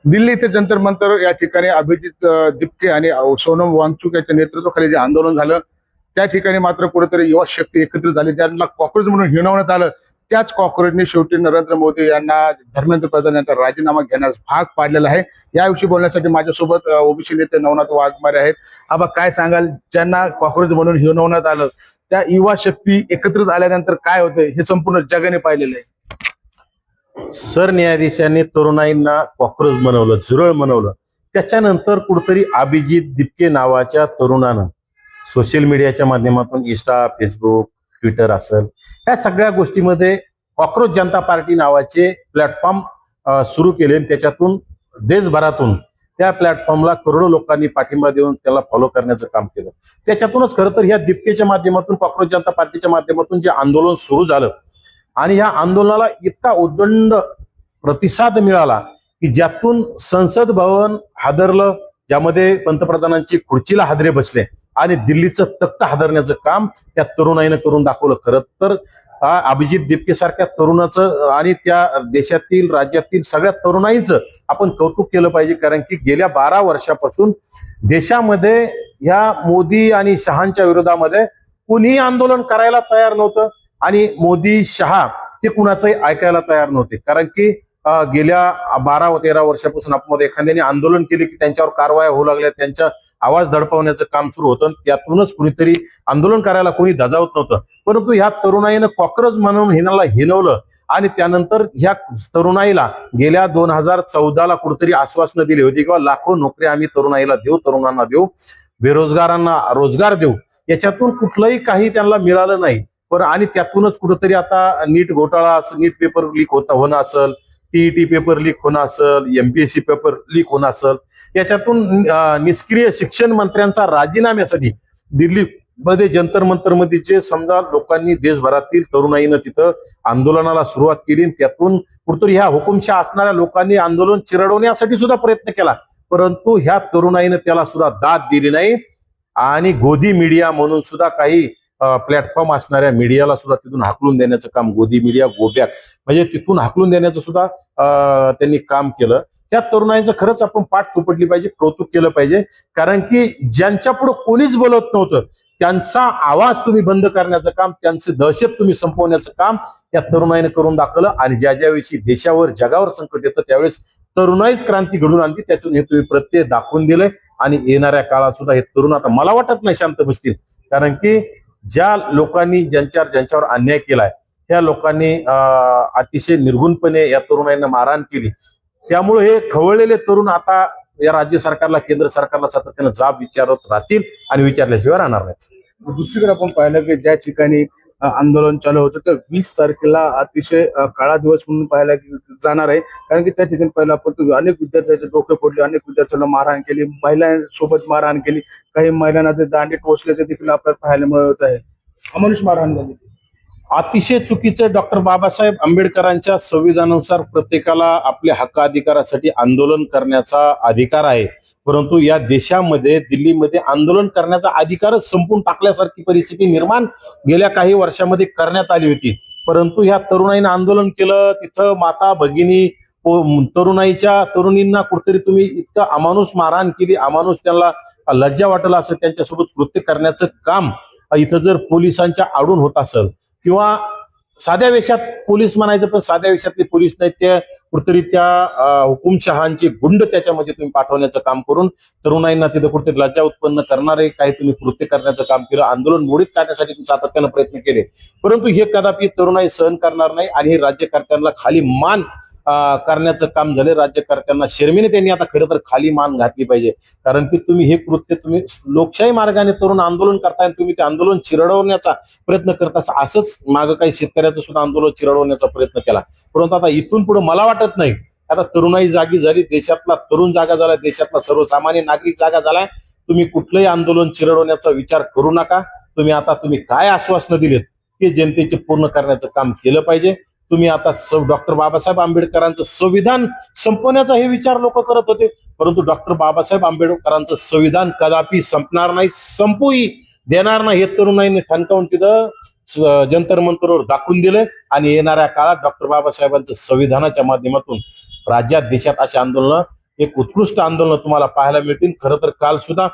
दिल्ली ते जंतर मंतर या ठिकाणी अभिजित दिपके आणि सोनम वांगचुक यांच्या नेतृत्वाखाली जे आंदोलन झालं त्या ठिकाणी मात्र कुठेतरी युवा शक्ती एकत्रित झाली, ज्यांना कॉक्रोच म्हणून हिणवण्यात आलं. त्याच कॉक्रोचने शेवटी नरेंद्र मोदी यांना धर्मेंद्र प्रधान यांचा राजीनामा घेण्यास भाग पाडलेला आहे. याविषयी बोलण्यासाठी माझ्यासोबत ओबीसी नेते नवनाथ वाघमारे आहेत. आबा, काय सांगाल, ज्यांना कॉक्रोच म्हणून हिणवण्यात आलं त्या युवा शक्ती एकत्रित आल्यानंतर काय होतंय हे संपूर्ण जगाने पाहिलेलं आहे. सरन्यायाधीशांनी तरुणाईंना कॉक्रोच बनवलं, झुरळ बनवलं. त्याच्यानंतर कुठेतरी अभिजित दिपके नावाच्या तरुणानं सोशल मीडियाच्या माध्यमातून इंस्टा, फेसबुक, ट्विटर असेल या सगळ्या गोष्टीमध्ये कॉक्रोच जनता पार्टी नावाचे प्लॅटफॉर्म सुरू केले. त्याच्यातून देशभरातून त्या प्लॅटफॉर्मला करोडो लोकांनी पाठिंबा देऊन त्याला फॉलो करण्याचं काम केलं. त्याच्यातूनच खरं तर ह्या दिपकेच्या माध्यमातून, कॉक्रोच जनता पार्टीच्या माध्यमातून जे आंदोलन सुरू झालं आणि ह्या आंदोलनाला इतका उदंड प्रतिसाद मिळाला की ज्यातून संसद भवन हादरलं, ज्यामध्ये पंतप्रधानांची खुर्चीला हादरे बसले आणि दिल्लीचं तख्त हादरण्याचं काम त्या तरुणाईनं करून दाखवलं. खरं तर अभिजित दिपके सारख्या तरुणाचं आणि त्या देशातील, राज्यातील सगळ्या तरुणाईचं आपण कौतुक केलं पाहिजे. कारण की गेल्या 12 वर्षापासून देशामध्ये ह्या मोदी आणि शहांच्या विरोधामध्ये कुणीही आंदोलन करायला तयार नव्हतं आणि मोदी, शहा ते कुणाचंही ऐकायला तयार नव्हते. कारण की गेल्या 12-13 वर्षापासून आपण एखाद्याने आंदोलन केले की त्यांच्यावर कारवाया होऊ लागल्या, त्यांचा आवाज दडपवण्याचं काम सुरू होतं. त्यातूनच कुणीतरी आंदोलन करायला कोणी धजावत नव्हतं. परंतु ह्या तरुणाईनं कॉक्रोच म्हणून हिनवलं आणि त्यानंतर ह्या तरुणाईला गेल्या 2014ला कुठेतरी आश्वासनं दिली होती किंवा लाखो नोकऱ्या आम्ही तरुणाईला देऊ, तरुणांना देऊ, बेरोजगारांना रोजगार देऊ. याच्यातून कुठलंही काही त्यांना मिळालं नाही. आणि त्यातूनच कुठेतरी आता नीट घोटाळा, नीट पेपर लीक होणं असेल, टीईटी पेपर लीक होणं असेल, एमपीएससी पेपर लीक होणं असेल, याच्यातून निष्क्रिय शिक्षण मंत्र्यांचा राजीनाम्यासाठी दिल्लीमध्ये जंतर मंतरमध्ये जे समजा लोकांनी, देशभरातील तरुणाईनं तिथं आंदोलनाला सुरुवात केली, त्यातून कुठेतरी ह्या हुकुमशहा असणाऱ्या लोकांनी आंदोलन चिरडवण्यासाठी सुद्धा प्रयत्न केला. परंतु ह्या तरुणाईनं त्याला सुद्धा दाद दिली नाही आणि गोदी मीडिया म्हणून सुद्धा काही प्लॅटफॉर्म असणाऱ्या मीडियाला सुद्धा तिथून हाकलून देण्याचं काम, गोदी मीडिया, गोबॅक म्हणजे तिथून हाकलून देण्याचं सुद्धा त्यांनी काम केलं. त्या तरुणाईचं खरंच आपण पाठ थोपटली पाहिजे, कौतुक केलं पाहिजे. कारण की ज्यांच्या पुढे कोणीच बोलत नव्हतं त्यांचा आवाज तुम्ही बंद करण्याचं काम, त्यांचे दहशत तुम्ही संपवण्याचं काम या तरुणाईने करून दाखवलं. आणि ज्या ज्यावेळी देशावर, जगावर संकट येतं त्यावेळेस तरुणाईच क्रांती घडून आणते. त्यातून हे तुम्ही प्रत्यय दाखवून दिलंय आणि येणाऱ्या काळात सुद्धा हे तरुण आता मला वाटत नाही शांत बसतील. कारण की ज्या लोकांनी ज्यांच्यावर अन्याय केलाय त्या लोकांनी अतिशय निर्गुणपणे या तरुणाईंना मारहाण केली. त्यामुळे हे खवळलेले तरुण आता या राज्य सरकारला, केंद्र सरकारला सातत्यानं जाब विचारत राहतील आणि विचारल्याशिवाय राहणार नाही. दुसरीकडे आपण पाहिलं की ज्या ठिकाणी आंदोलन चालू होतं तर 20 तारखेला अतिशय काळा दिवस म्हणून पाहायला जाणार आहे. कारण की त्या ठिकाणी पहिला आपण अनेक विद्यार्थ्यांचे डोके फोडले, अनेक विद्यार्थ्यांना मारहाण केली, महिलांसोबत मारहाण केली, काही महिलांना ते दांडे टोचल्याचे देखील आपल्याला पाहायला मिळत आहे. अमानुष मारहाण झाली. अतिशय चुकीचं. डॉक्टर बाबासाहेब आंबेडकरांच्या संविधानानुसार प्रत्येकाला आपल्या हक्क अधिकारासाठी आंदोलन करण्याचा अधिकार आहे. परंतु या देशामध्ये, दिल्लीमध्ये आंदोलन करण्याचा अधिकारच संपून टाकल्यासारखी परिस्थिती निर्माण गेल्या काही वर्षामध्ये करण्यात आली होती. परंतु ह्या तरुणाईनं आंदोलन केलं, तिथं माता भगिनी, तरुणींना कुठेतरी तुम्ही इतकं अमानुष मारहाण केली, अमानुष त्यांना लज्जा वाटलं असं त्यांच्यासोबत कृत्य करण्याचं काम इथं जर पोलिसांच्या आडून होत असेल किंवा साध्या वेशात पोलीस म्हणायचं, पण साध्या वेशातले पोलीस नाही, त्या कुठेतरी त्या हुकुमशहांचे गुंड त्याच्यामध्ये तुम्ही पाठवण्याचं काम करून तरुणाईंना तिथं कुठेतरी लज्जा उत्पन्न करणारे काही तुम्ही कृत्य करण्याचं काम केलं. आंदोलन मोडीत काढण्यासाठी तुम्ही सातत्यानं प्रयत्न केले. परंतु हे कदापि तरुणाई सहन करणार नाही आणि हे राज्यकर्त्यांना खाली मान करण्याचं काम झालं. राज्यकर्त्यांना शर्मीने त्यांनी आता खरं तर खाली मान घातली पाहिजे. कारण की तुम्ही हे कृत्य, तुम्ही लोकशाही मार्गाने तरुण आंदोलन करताय, तुम्ही ते आंदोलन चिरडवण्याचा प्रयत्न करता. असंच मागं काही शेतकऱ्याचं सुद्धा आंदोलन चिरडवण्याचा प्रयत्न केला. परंतु आता इथून पुढे मला वाटत नाही, आता तरुणाई जागी झाली, देशातला तरुण जागा झाला, देशातला सर्वसामान्य नागरिक जागा झालाय. तुम्ही कुठलंही आंदोलन चिरडवण्याचा विचार करू नका. तुम्ही काय आश्वासनं दिलेत ते जनतेचे पूर्ण करण्याचं काम केलं पाहिजे. तुम्ही आता डॉक्टर बाबासाहेब आंबेडकरांचं संविधान संपवण्याचा हे विचार लोक करत होते. परंतु डॉक्टर बाबासाहेब आंबेडकरांचं संविधान कदापि संपणार नाही, संपूही देणार नाही. हे तरुणाईने ठणकावून तिथं जंतर मंतरवर दाखवून दिलंय. आणि येणाऱ्या काळात डॉक्टर बाबासाहेबांचं संविधानाच्या माध्यमातून राज्यात, देशात अशी आंदोलनं एक उत्कृष्ट आंदोलन तुम्हाला पाहायला मिळतील. खरं तर काल सुद्धा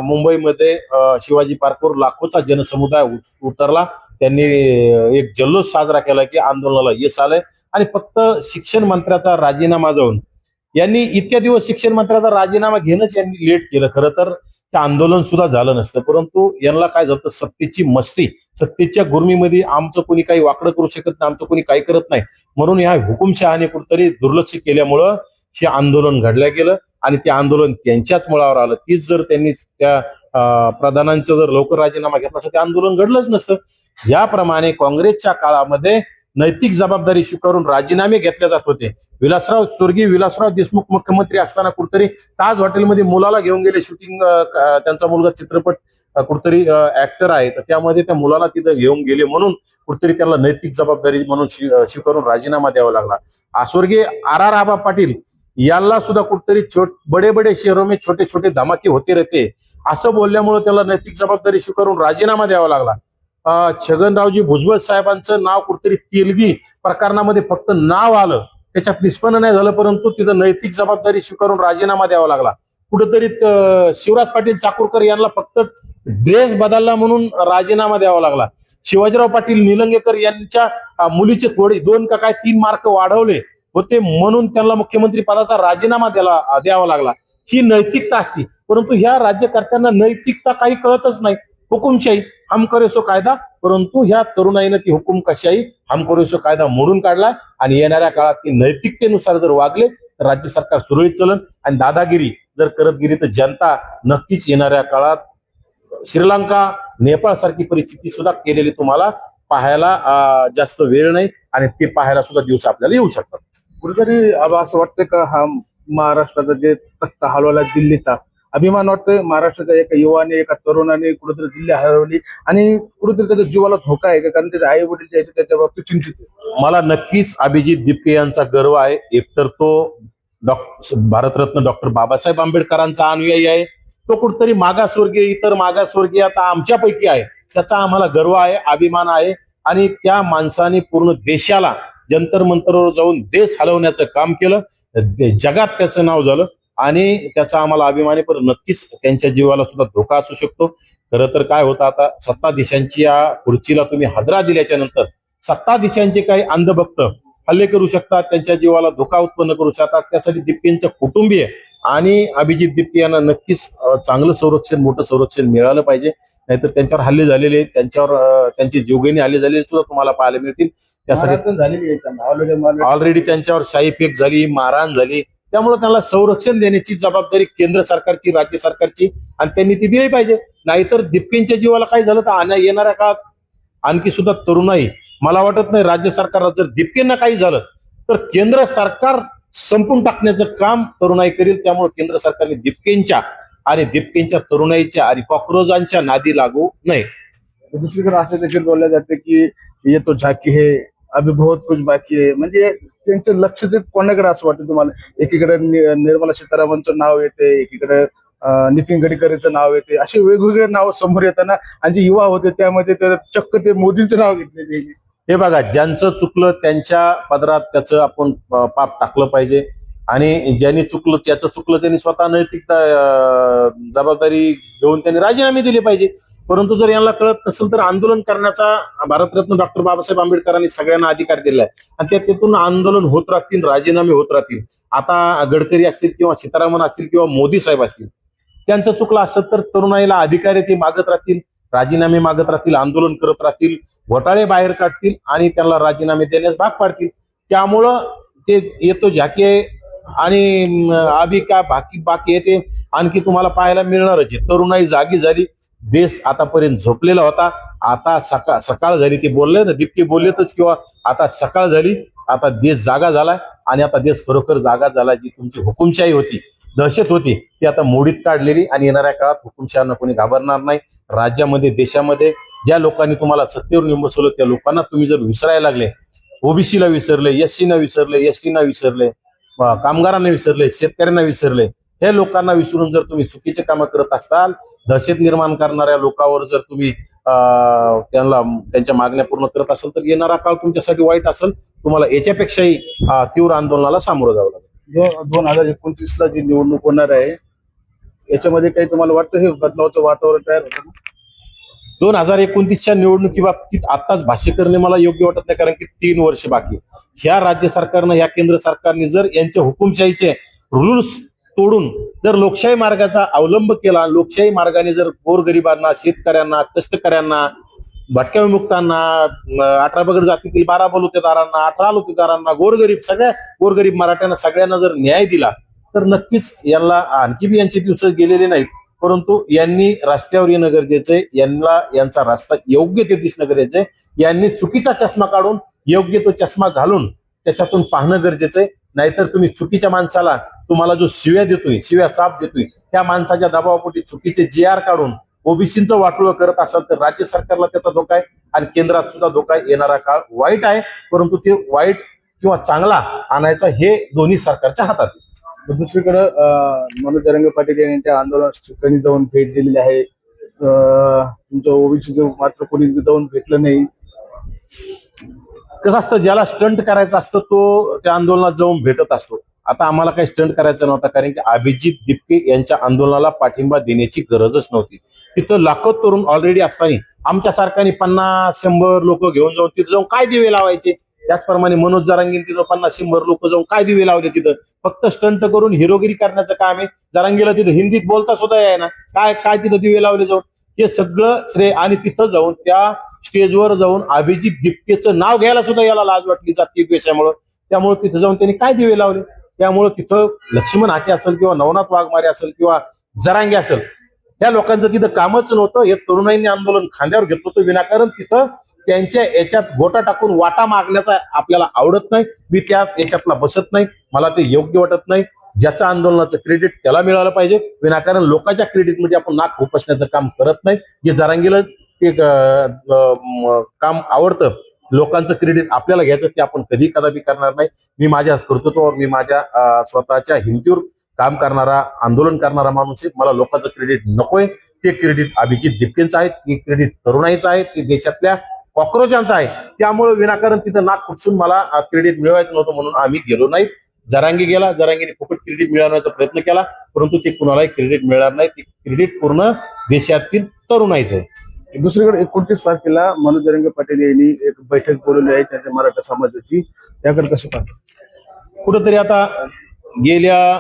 मुंबईमध्ये शिवाजी पार्कवर लाखोचा जनसमुदाय उतरला. त्यांनी एक जल्लोष साजरा केला की आंदोलनाला यश आलंय आणि फक्त शिक्षण मंत्र्याचा राजीनामा जाऊन यांनी इतक्या दिवस शिक्षण मंत्र्याचा राजीनामा घेणंच यांनी लेट केलं. खरं तर ते आंदोलन सुद्धा झालं नसतं, परंतु यांना काय झालं, सत्तेची मस्ती, सत्तेच्या गुर्मीमध्ये आमचं कोणी काही वाकडं करू शकत नाही, आमचं कोणी काही करत नाही म्हणून या हुकुमशहाने कुठेतरी दुर्लक्ष केल्यामुळं हे आंदोलन घडलं गेलं आणि ते आंदोलन त्यांच्याच मुळावर आलं. तीच जर त्यांनी त्या प्रधानांचा जर लवकर राजीनामा घेतला असता ते आंदोलन घडलंच नसतं. ज्याप्रमाणे काँग्रेसच्या काळामध्ये नैतिक जबाबदारी स्वीकारून राजीनामे घेतले जात होते. स्वर्गीय विलासराव देशमुख मुख्यमंत्री असताना कुठेतरी ताज हॉटेलमध्ये मुलाला घेऊन गेले शूटिंग, त्यांचा मुलगा चित्रपट कुठेतरी ऍक्टर आहे, तर त्यामध्ये त्या मुलाला तिथं घेऊन गेले म्हणून कुठेतरी त्याला नैतिक जबाबदारी म्हणून स्वीकारून राजीनामा द्यावा लागला. स्वर्गीय R.R. आबा पाटील यांना सुद्धा कुठेतरी बडे बडे शहरों में छोटे छोटे धमाके होते रहते असं बोलल्यामुळे त्याला नैतिक जबाबदारी स्वीकारून राजीनामा द्यावा लागला. छगनरावजी भुजबळ साहेबांचं नाव कुठेतरी तेलगी प्रकरणामध्ये फक्त नाव आलं, त्याच्यात निष्पन्न नाही झालं, परंतु तिथं नैतिक जबाबदारी स्वीकारून राजीनामा द्यावा लागला. कुठेतरी शिवराज पाटील चाकूरकर यांना फक्त ड्रेस बदलला म्हणून राजीनामा द्यावा लागला. शिवाजीराव पाटील निलंगेकर यांच्या मुलीचे थोडे 2 का काय 3 मार्क वाढवले होते म्हणून त्यांना मुख्यमंत्री पदाचा राजीनामा द्यावा लागला. ही नैतिकता असती, परंतु ह्या राज्यकर्त्यांना नैतिकता काही कळतच नाही. हुकुमशाही हम करे सो कायदा, परंतु ह्या तरुणाईनं ती हुकुमशाही हम करे सो कायदा मोडून काढला आणि येणाऱ्या काळात ती नैतिकतेनुसार जर वागले तर राज्य सरकार सुरळीत चलन आणि दादागिरी जर करत गेली तर जनता नक्कीच येणाऱ्या काळात श्रीलंका, नेपाळ सारखी परिस्थिती सुद्धा केलेली तुम्हाला पाहायला जास्त वेळ नाही आणि ते पाहायला सुद्धा दिवस आपल्याला येऊ शकतात. कुठेतरी असं वाटतं का हा महाराष्ट्राचा जे तख्ता हलवला दिल्लीचा अभिमान वाटतोय महाराष्ट्राच्या एका युवाने, एका तरुणाने कुठेतरी दिल्ली हलवली आणि कुठेतरी त्याच्या जीवाला धोका आहे का? कारण त्याचे आई वडील जे आहेत त्याच्या बाबतीत चिंतित आहे. मला नक्कीच अभिजित दिपके यांचा गर्व आहे. एकतर तो भारतरत्न डॉक्टर बाबासाहेब आंबेडकरांचा अनुयायी आहे, तो कुठेतरी मागासवर्गीय, इतर मागासवर्गीय आता आमच्यापैकी आहे, त्याचा आम्हाला गर्व आहे, अभिमान आहे आणि त्या माणसाने पूर्ण देशाला जंतर मंतरवर जाऊन देश हलवण्याचं काम केलं. जगात त्याचं नाव झालं आणि त्याचा आम्हाला अभिमान आहे. पण नक्कीच त्यांच्या जीवाला सुद्धा धोका असू शकतो. खरं तर काय होतं, आता सत्ताधीशांची या खुर्चीला तुम्ही हादरा दिल्याच्या नंतर सत्ताधीशांचे काही अंधभक्त हल्ले करू शकतात, त्यांच्या जीवाला धोका उत्पन्न करू शकतात. त्यासाठी दिपकेंचे कुटुंबीय आणि अभिजित दिपके यांना नक्कीच चांगलं संरक्षण, मोठं संरक्षण मिळालं पाहिजे. नाहीतर त्यांच्यावर हल्ले झालेले, त्यांच्यावर त्यांची जीवघेणी हल्ले झालेले सुद्धा तुम्हाला पाहायला मिळतील. त्यासाठी ऑलरेडी त्यांच्यावर शाही फेक झाली, मारहाण झाली. त्यामुळे त्यांना संरक्षण देण्याची जबाबदारी केंद्र सरकारची, राज्य सरकारची आणि त्यांनी ती दिली पाहिजे. नाहीतर दिपकेंच्या जीवाला काय झालं तर येणाऱ्या काळात आणखी सुद्धा तरुणाई, मला वाटत नाही राज्य सरकारला जर दिपकेंना काही झालं तर केंद्र सरकार संपून टाकण्याचं काम तरुणाई करेल. त्यामुळे केंद्र सरकारने दिपकेंच्या तरुणाईच्या आणि कॉक्रोजांच्या नादी लागू नये. दुसरीकडे असं देखील बोललं जातं की ये तो झाकी है अभी बहुत कुछ बाकी आहे, म्हणजे त्यांचं लक्ष ते कोणाकडे असं वाटतं तुम्हाला? एकीकडे निर्मला सीतारामनचं नाव येते, एकीकडे नितीन गडकरींचं नाव येते, असे वेगवेगळे नाव समोर येताना आणि जे युवा होते त्यामध्ये तर चक्क ते मोदींचं नाव घेतले. हे बघा, ज्यांचं चुकलं त्यांच्या पदरात त्याचं आपण पाप टाकलं पाहिजे आणि ज्यांनी चुकलं त्याचं चुकलं त्यांनी स्वतः नैतिक जबाबदारी घेऊन त्यांनी राजीनामे दिले पाहिजे. परंतु जर यांना कळत नसेल तर आंदोलन करण्याचा भारतरत्न डॉक्टर बाबासाहेब आंबेडकरांनी सगळ्यांना अधिकार दिलाय आणि त्यातून आंदोलन होत राहतील, राजीनामे होत राहतील. आता गडकरी असतील किंवा सीतारामन असतील किंवा मोदी साहेब असतील, त्यांचं चुकलं असेल तर तरुणाईला अधिकार आहे, ते मागत राहतील, राजीनामे मागत राहतील, आंदोलन करत राहतील, घोटाळे बाहेर काढतील आणि त्यांना राजीनामे देण्यास भाग पाडतील. त्यामुळं ते येतो झाके आणि आभी का बाकी येते आणखी तुम्हाला पाहायला मिळणारच आहे. तरुणाई जागी झाली, देश आतापर्यंत झोपलेला होता, आता सकाळ झाली. ते बोलले ना, दिपके बोललेतच किंवा आता सकाळ झाली, आता देश जागा झालाय आणि आता देश खरोखर जागा झाला. जी तुमची हुकुमशाही होती, दहशत होती, ती आता मोडीत काढलेली आणि येणाऱ्या काळात हुकुमशाहांना कोणी घाबरणार नाही. राज्यामध्ये, देशामध्ये ज्या लोकांनी तुम्हाला सत्तेवर नेऊन बसवलं त्या लोकांना तुम्ही जर विसरायला लागले, ओबीसीला विसरले, एससीना विसरले, एसटीना विसरले, कामगारांना विसरले, शेतकऱ्यांना विसरले, हे लोकांना विसरून जर तुम्ही चुकीचे कामं करत असाल, दहशत निर्माण करणाऱ्या लोकांवर जर तुम्ही त्यांच्या मागण्या पूर्ण करत असाल तर येणारा काळ तुमच्यासाठी वाईट असेल. तुम्हाला याच्यापेक्षाही तीव्र आंदोलनाला सामोरं जावं लागेल. 2029ला जी निवडणूक होणार आहे याच्यामध्ये काही तुम्हाला वाटतं हे बदलावाचं वातावरण तयार होतं? 2029च्या निवडणुकीबाबतीत आताच भाष्य करणे मला योग्य वाटत नाही, कारण की 3 वर्ष बाकी. ह्या राज्य सरकारनं, ह्या केंद्र सरकारने जर यांच्या हुकुमशाहीचे रूल्स तोडून जर लोकशाही मार्गाचा अवलंब केला, लोकशाही मार्गाने जर गोरगरिबांना, शेतकऱ्यांना, कष्टकऱ्यांना, भटक्या विमुक्तांना, 18 पगड जातीतील 12 बलुतेदारांना, 18 लुतेदारांना, गोरगरीब, सगळ्या गोरगरीब मराठ्यांना सगळ्यांना जर न्याय दिला तर नक्कीच यांना आणखी बी यांचे दिवस गेलेले नाहीत. परंतु यांनी रस्त्यावर येणं गरजेचं आहे, यांचा रस्ता योग्य ते दिसणं गरजेचं आहे. यांनी चुकीचा चष्मा काढून योग्य तो चष्मा घालून त्याच्यातून पाहणं गरजेचं आहे. नाहीतर तुम्ही चुकीच्या माणसाला, तुम्हाला जो शिव्या साप देतोय त्या माणसाच्या दबावापोटी चुकीचे GR काढून ओबीसीचं वाटोळं करत असाल तर राज्य सरकारला त्याचा धोका आहे आणि केंद्रात सुद्धा धोका आहे. येणारा काळ वाईट आहे, परंतु ते वाईट किंवा चांगला आणायचा हे दोन्ही सरकारच्या हातात आहे. दुसरीकडं मनोज जरांगे पाटील यांच्या आंदोलनात ठिकाणी जाऊन भेट दिलेली आहे. तुमचं ओबीसीचं मात्र कोणी जाऊन भेटलं नाही. कसं असतं, ज्याला स्टंट करायचं असतं तो त्या आंदोलनात जाऊन भेटत असतो. आता आम्हाला काही स्टंट करायचं नव्हता, कारण की अभिजित दिपके यांच्या आंदोलनाला पाठिंबा देण्याची गरजच नव्हती. तिथं लाखो तरुण ऑलरेडी असताना आमच्या सारख्याने 50-100 लोक घेऊन जाऊन तिथं जाऊन काय दिवे लावायचे? त्याचप्रमाणे मनोज जरांगे तिथं 50-100 लोक जाऊन काय दिवे लावले? तिथं फक्त स्टंट करून हिरोगिरी करण्याचं काम आहे. जरांगेला तिथं हिंदीत बोलता सुद्धा आहे ना, काय काय तिथं दिवे लावले जाऊन? हे सगळं श्रेय. आणि तिथं जाऊन त्या स्टेजवर जाऊन अभिजित दिपकेचं नाव घ्यायला सुद्धा याला लाज वाटली जातीय द्वेषामुळं. त्यामुळे तिथं जाऊन त्यांनी काय दिवे लावले? त्यामुळे तिथं लक्ष्मण हाके असेल किंवा नवनाथ वाघमारे असेल किंवा जरांगे असेल, त्या लोकांचं तिथं कामच नव्हतं. हे तरुणाईंनी आंदोलन खांद्यावर घेतलं होतं विनाकारण. तिथं त्यांच्या याच्यात गोटा टाकून वाटा मागण्याचा आपल्याला आवडत नाही. मी त्या याच्यातला बसत नाही, मला ते योग्य वाटत नाही. ज्याचं आंदोलनाचं क्रेडिट त्याला मिळालं पाहिजे. विनाकारण लोकांच्या क्रेडिटमध्ये आपण नाक खुपसण्याचं काम करत नाही. जे जरांगेला ते काम आवडतं, लोकांचं क्रेडिट आपल्याला घ्यायचं, ते आपण कधी कदापि करणार नाही. मी माझ्या कर्तृत्वावर, मी माझ्या स्वतःच्या हिमतीवर काम करणारा, आंदोलन करणारा माणूस आहे. मला लोकांचं क्रेडिट नकोय. ते क्रेडिट अभिजित दिपकेंचं आहे, ते क्रेडिट तरुणाईचं आहे, ते देशातल्या कॉक्रोचांचं आहे. त्यामुळे विनाकारण तिथं नाक खुपसून मला क्रेडिट मिळवायचं नव्हतं म्हणून आम्ही गेलो नाही. जरांगे गेला, जरांगेने फुकट क्रेडिट मिळवण्याचा प्रयत्न केला, परंतु ते कुणालाही क्रेडिट मिळणार नाही. ते क्रेडिट पूर्ण देशातील तरुणाईचं आहे. दुसरीकडे 29 तारखेला मनोज जरांगे पाटील यांनी एक बैठक बोलवली आहे त्यांच्या मराठा समाजाची. त्याकडे कसं पाहतो? कुठंतरी आता गेल्या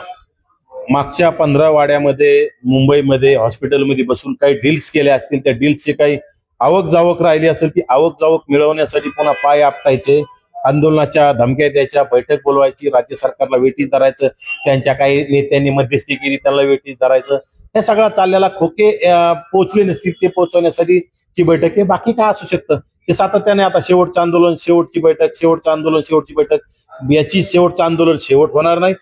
मागच्या 15 वाड्यामध्ये मुंबईमध्ये हॉस्पिटलमध्ये बसून काही डील्स केल्या असतील, त्या डील्सचे काही आवक जावक राहिली असेल, ती आवक जावक मिळवण्यासाठी पुन्हा पाय आपटायचे, आंदोलनाच्या धमक्या द्यायच्या, बैठक बोलवायची, राज्य सरकारला वेठीस धरायचं, त्यांच्या काही नेत्यांनी मध्यस्थी केली त्याला वेठीस धरायचं. हे सगळा चाललेला खोके पोहोचले नसतील, ते पोहोचवण्यासाठी ची बैठक आहे. बाकी काय असू शकतं? ते सातत्याने आता शेवटचं आंदोलन, शेवटची बैठक, शेवटचं आंदोलन, शेवटची बैठक, याची शेवटचं आंदोलन शेवट होणार नाही.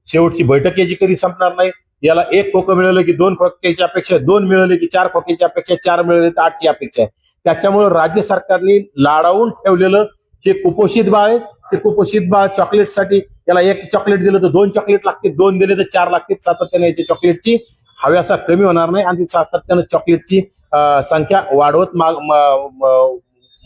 शेवटची बैठक याची कधी संपणार नाही. याला 1 खोकं मिळालं की 2 खोक्याची अपेक्षा आहे, 2 मिळाले की 4 खोक्याची अपेक्षा आहे, 4 मिळाले तर 8ची अपेक्षा आहे. त्याच्यामुळे राज्य सरकारने लाडावून ठेवलेलं हे कुपोषित बाळ आहे. ते कुपोषित बाळ चॉकलेटसाठी याला 1 चॉकलेट दिलं तर 2 चॉकलेट लागतील, 2 दिले तर 4 लागतील. सातत्याने याची चॉकलेटची हव्यासा कमी होणार नाही आणि सातत्यानं चॉकलेटची संख्या वाढवत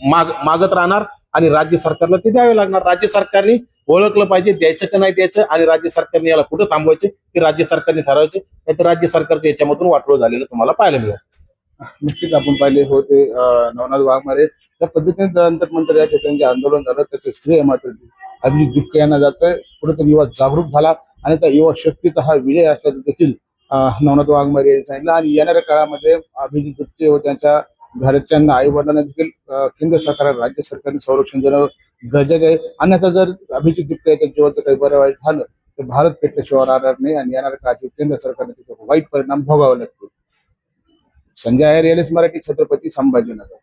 मागत राहणार आणि राज्य सरकारला ते द्यावे लागणार. राज्य सरकारने ओळखलं पाहिजे द्यायचं का नाही द्यायचं, आणि राज्य सरकारने याला कुठं थांबवायचे ते राज्य सरकारने ठरवायचे. नाही तर राज्य सरकारचं याच्यामधून वाटोळ झालेलं तुम्हाला पाहायला मिळेल. नक्कीच आपण पाहिले होते नवनाथ वाघमारे त्या पद्धतीने नंतर या ठिकाणी जे आंदोलन झालं त्याचे श्रेय मात्र अभिजित दिपके यांना जातंय. कुठेतरी युवा जागरूक झाला आणि त्या युवा शक्तीचा हा विजय असल्याचं देखील नवनाथ वाघमारे यांनी सांगितलं. आणि येणाऱ्या काळामध्ये अभिजित दिपके व त्यांच्या घरच्यांना, आई वडिलांना देखील केंद्र सरकार, राज्य सरकारने संरक्षण देणं गरजेचं आहे. अन्यथा जर अभिजित दिपके याच्या जीवाचं काही बरं वाईट झालं तर भारत पेटल्याशिवाय राहणार नाही आणि येणाऱ्या काळात केंद्र सरकारने त्याचे वाईट परिणाम भोगावे लागतील. Sanjay Aiyar, L S Marathi, Chhatrapati Sambhajinagar.